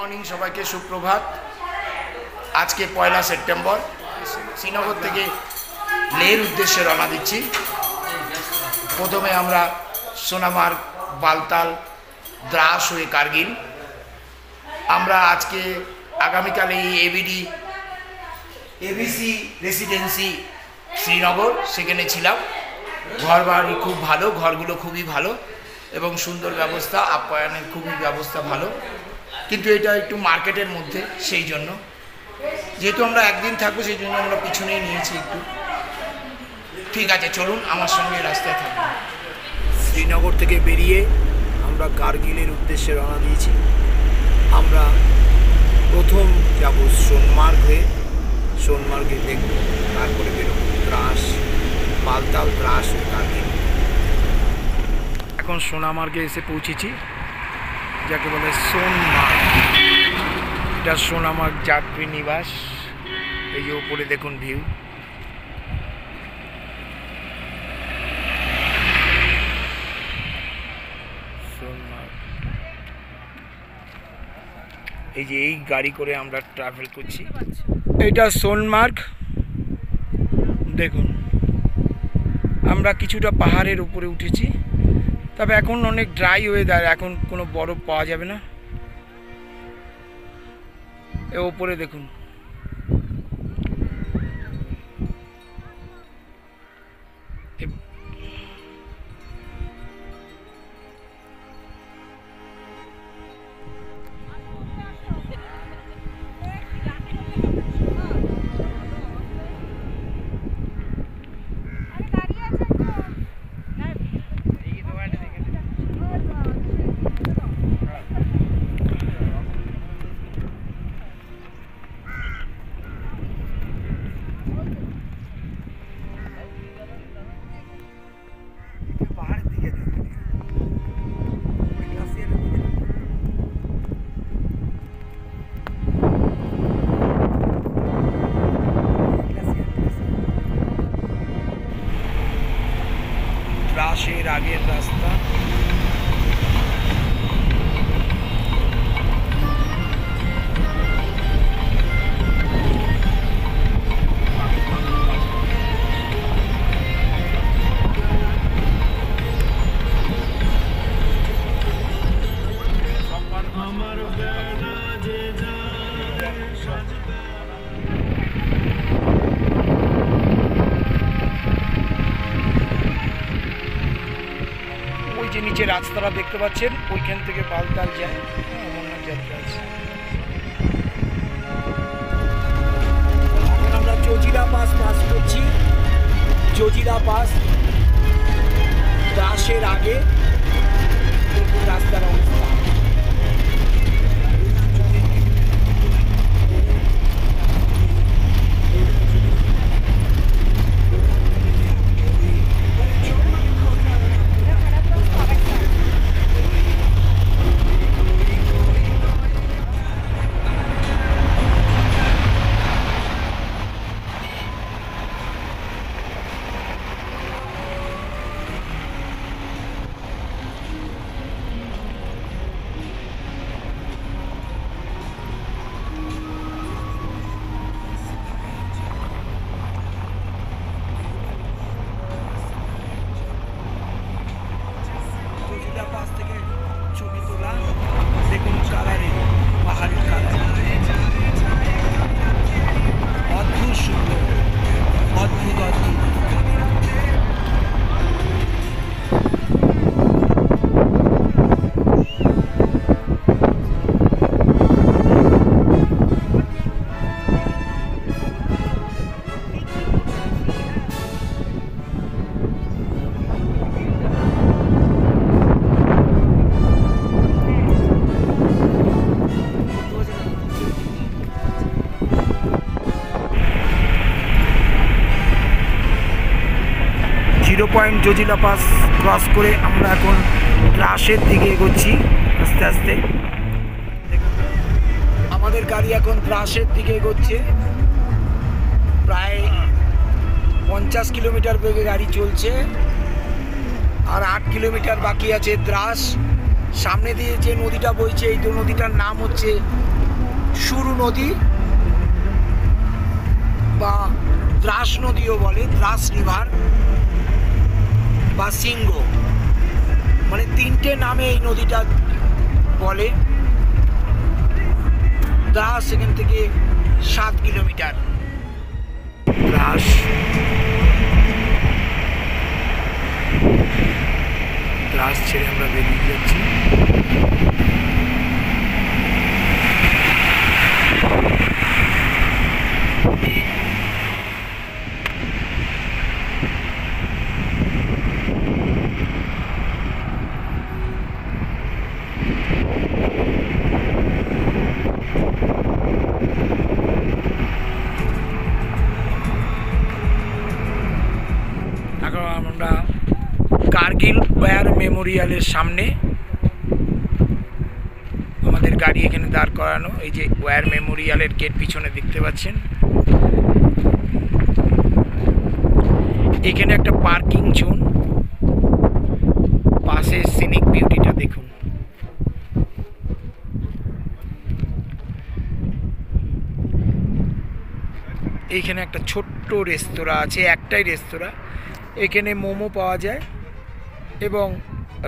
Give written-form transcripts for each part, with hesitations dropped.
Morning সবাইকে সুপ্রভাত। আজকে 1 সেপ্টেম্বর শ্রীনগর থেকে লেহর উদ্দেশ্যে রওনা দিচ্ছি। প্রথমে আমরা সোনামার্গ, বালতাল, দ্রাস হয়ে কার্গিল। আমরা আজকে আগামীকাল এই এবিসি রেসিডেন্সি শ্রীনগর সেখানে ছিলাম। ঘর বাড়ি খুব ভালো, ঘরগুলো খুবই ভালো এবং সুন্দর ব্যবস্থা, আপ্যায়নের খুবই ব্যবস্থা ভালো। কিন্তু এটা একটু মার্কেটের মধ্যে, সেই জন্য যেহেতু আমরা একদিন থাকবো সেই জন্য আমরা পিছনেই নিয়েছি একটু। ঠিক আছে, চলুন আমার সঙ্গে রাস্তায় থাকবো। শ্রীনগর থেকে বেরিয়ে আমরা কার্গিলের উদ্দেশ্যে রওনা দিয়েছি। আমরা প্রথম যাব সোনমার্গ হয়ে, সোনমার্গে দেখব, তারপরে বেরোব দ্রাস, বালতাল, দ্রাস হয়ে কার্গিল। এখন সোনামার্গে এসে পৌঁছেছি, যাকে বলে সোনমার্গ। এটা সোনামার্গ যাত্রী নিবাস। এই যে উপরে দেখুন ভিউ। সোনমার্গ, এই যে এই গাড়ি করে আমরা ট্রাভেল করছি। এটা সোনমার্গ। দেখুন আমরা কিছুটা পাহাড়ের উপরে উঠেছি, তবে এখন অনেক ড্রাই ওয়েদার, এখন কোনো বরফ পাওয়া যাবে না। এ ওপরে দেখুন, দ্রাসের আগের রাস্তা। নিচে রাস্তাটা দেখতে পাচ্ছেন, ওইখান থেকে বালতাল যায়, অমরনাথ যাত্রা আছে। এখন আমরা জজিরা পাস করছি। জজিরা পাস দ্রাসের আগে রাস্তার অবস্থা। পাশ থেকে ছবি তোলা, দেখুন কালারে, পাহাড়ের কালার অদ্ভুত সুন্দর, অদ্ভুত অদ্ভুত। জজিলা পাস ক্রস করে আমরা এখন দ্রাসের দিকে এগোচ্ছি আস্তে আস্তে। আমাদের গাড়ি এখন দ্রাসের দিকে এগোচ্ছে। প্রায় 50 কিলোমিটার বেগে গাড়ি চলছে, আর 8 কিলোমিটার বাকি আছে দ্রাস। সামনে দিয়ে যে নদীটা বইছে, এই নদীটার নাম হচ্ছে সুরু নদী বা দ্রাস নদীও বলে, দ্রাস রিভার বা সিংহ, মানে তিনটে নামে এই নদীটা বলে। দ্রাস এখান থেকে 7 কিলোমিটার। দ্রাস দ্রাস ছেড়ে আমরা বেরিয়ে যাচ্ছি। আমরা কার্গিল ওয়্যার মেমোরিয়ালের সামনে, আমাদের গাড়ি এখানে দাঁড় করানো। এই যে ওয়্যার মেমোরিয়ালের গেট পিছনে দেখতে পাচ্ছেন। এখানে একটা পার্কিং জোন, পাশে সিনিক বিউটিটা দেখুন। এইখানে একটা ছোট্ট রেস্তোরাঁ আছে, একটাই রেস্তোরাঁ। এখানে মোমো পাওয়া যায় এবং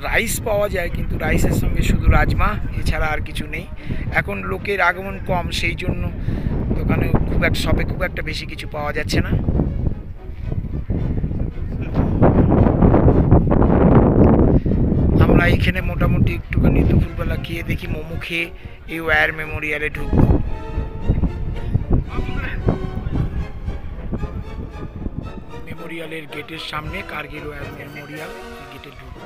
রাইস পাওয়া যায়, কিন্তু রাইসের সঙ্গে শুধু রাজমা, এছাড়া আর কিছু নেই। এখন লোকের আগমন কম, সেই জন্য দোকানে শপে খুব একটা বেশি কিছু পাওয়া যাচ্ছে না। আমরা এখানে মোটামুটি একটুখানি দুপুরবেলা খেয়ে দেখি, মোমো খেয়ে এই ওয়্যার মেমোরিয়ালে ঢুকবো। মেমোরিয়ালের গেটের সামনে, কার্গিল ওয়্যার মেমোরিয়াল গেটে ঢুকবো।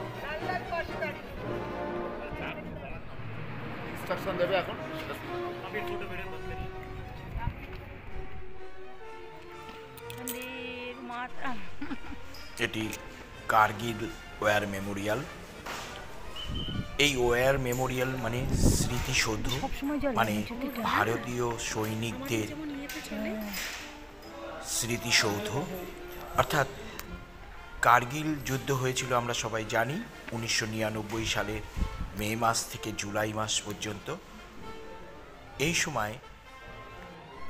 এটি কার্গিল ওয়্যার মেমোরিয়াল। এই ওয়্যার মেমোরিয়াল মানে স্মৃতিসৌধ, মানে ভারতীয় সৈনিকদের স্মৃতিসৌধ। অর্থাৎ কার্গিল যুদ্ধ হয়েছিল আমরা সবাই জানি 1999 সালের মে মাস থেকে জুলাই মাস পর্যন্ত। এই সময়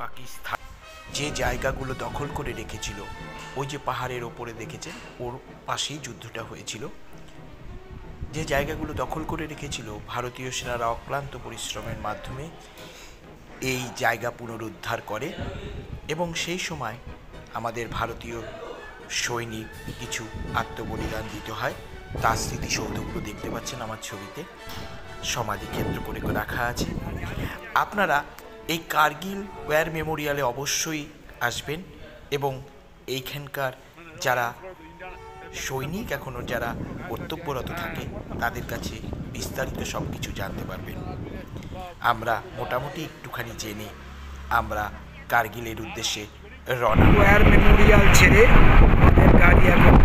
পাকিস্তান যে জায়গাগুলো দখল করে রেখেছিল, ওই যে পাহাড়ের ওপরে দেখেছেন, ওর পাশেই যুদ্ধটা হয়েছিল। যে জায়গাগুলো দখল করে রেখেছিল, ভারতীয় সেনারা অক্লান্ত পরিশ্রমের মাধ্যমে এই জায়গা পুনরুদ্ধার করে এবং সেই সময় আমাদের ভারতীয় সৈনিক কিছু আত্মবলিদান দিতে হয়। তার স্মৃতিসৌধগুলো দেখতে পাচ্ছেন আমার ছবিতে, সমাধি কেন্দ্র করে রাখা আছে। আপনারা এই কার্গিল ওয়্যার মেমোরিয়ালে অবশ্যই আসবেন এবং এইখানকার যারা সৈনিক এখনও যারা কর্তব্যরত থাকে, তাদের কাছে বিস্তারিত সব কিছু জানতে পারবেন। আমরা মোটামুটি একটুখানি জেনে আমরা কার্গিলের উদ্দেশ্যে রওনা। ওয়্যার মেমোরিয়াল ছেড়ে আমাদের গাড়ি এখন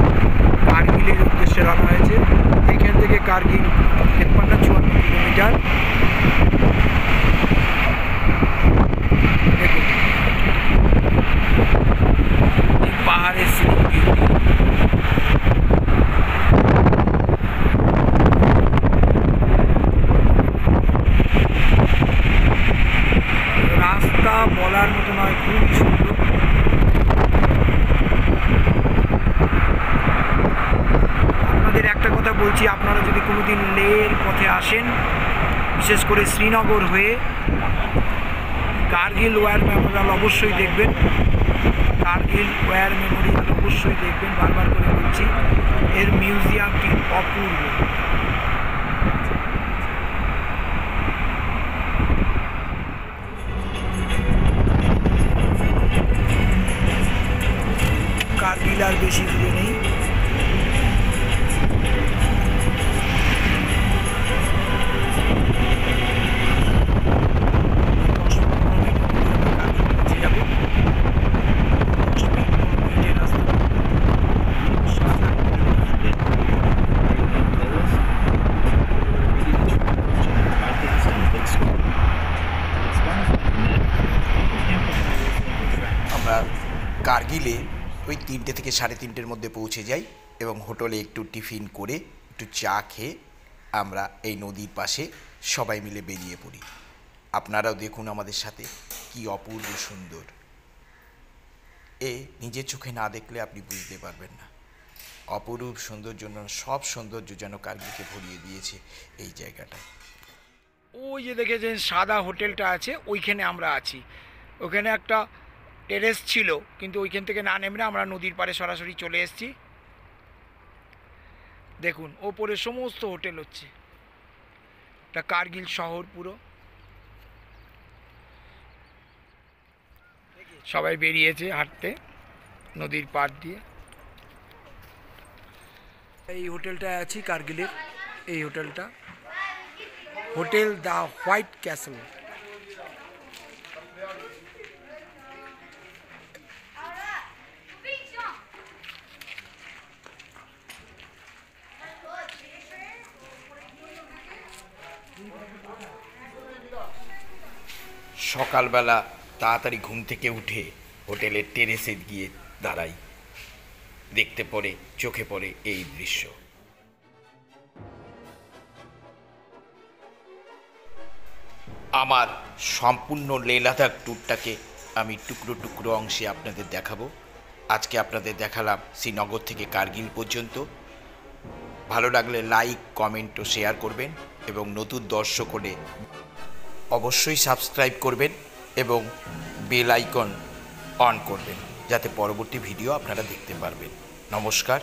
কার্গিলের উদ্দেশ্যে রওনা হয়েছে। এখান থেকে কার্গিল 53-54 কিলোমিটার। দেখুন পাহাড়ের সিনিক বিউটি। রাস্তা বলার মতো নয়, খুবই সুন্দর। আপনাদের একটা কথা বলছি, আপনারা যদি কোনোদিন লেহর পথে আসেন, বিশেষ করে শ্রীনগর হয়ে, কার্গিল ওয়্যার মেমোরিয়াল অবশ্যই দেখবেন। কার্গিল ওয়্যার মেমোরিয়াল অবশ্যই দেখবেন, বারবার করে বলছি। এর মিউজিয়ামটি অপূর্ব। কার্গিল আর বেশি দূরে নেই। আমরা কার্গিলে ওই 3টে থেকে 3:30-র মধ্যে পৌঁছে যাই এবং হোটেলে একটু টিফিন করে একটু চা খেয়ে আমরা এই নদীর পাশে সবাই মিলে বেরিয়ে পড়ি। আপনারাও দেখুন আমাদের সাথে, কি অপূর্ব সুন্দর। নিজের চোখে না দেখলে আপনি বুঝতে পারবেন না। অপরূপ সৌন্দর্য, সব সৌন্দর্য যেন কার্গিলকে ভরিয়ে দিয়েছে এই জায়গাটায়। ওই যে দেখেছেন সাদা হোটেলটা আছে, ওইখানে আমরা আছি। ওখানে একটা টেরেস ছিল, কিন্তু ওইখান থেকে না নেমে আমরা নদীর পাড়ে সরাসরি চলে এসেছি। দেখুন ওপরে সমস্ত হোটেল হচ্ছে, এটা কার্গিল শহর পুরো। সবাই বেরিয়েছে হাঁটতে নদীর পাড় দিয়ে। এই হোটেলটায় আছি কার্গিলের, এই হোটেলটা হোটেল দ্য হোয়াইট ক্যাসেল। সকালবেলা তাড়াতাড়ি ঘুম থেকে উঠে হোটেলের টেরেসে গিয়ে দাঁড়াই, দেখতে পড়ে চোখে পড়ে এই দৃশ্য। আমার সম্পূর্ণ লেহ লাদাখ ট্যুরটাকে আমি টুকরো টুকরো অংশে আপনাদের দেখাবো। আজকে আপনাদের দেখালাম শ্রীনগর থেকে কার্গিল পর্যন্ত। ভালো লাগলে লাইক, কমেন্ট ও শেয়ার করবেন, এবং নতুন দর্শক হলে অবশ্যই সাবস্ক্রাইব করবেন এবং বেল আইকন অন করবেন, যাতে পরবর্তী ভিডিও আপনারা দেখতে পারবেন। নমস্কার।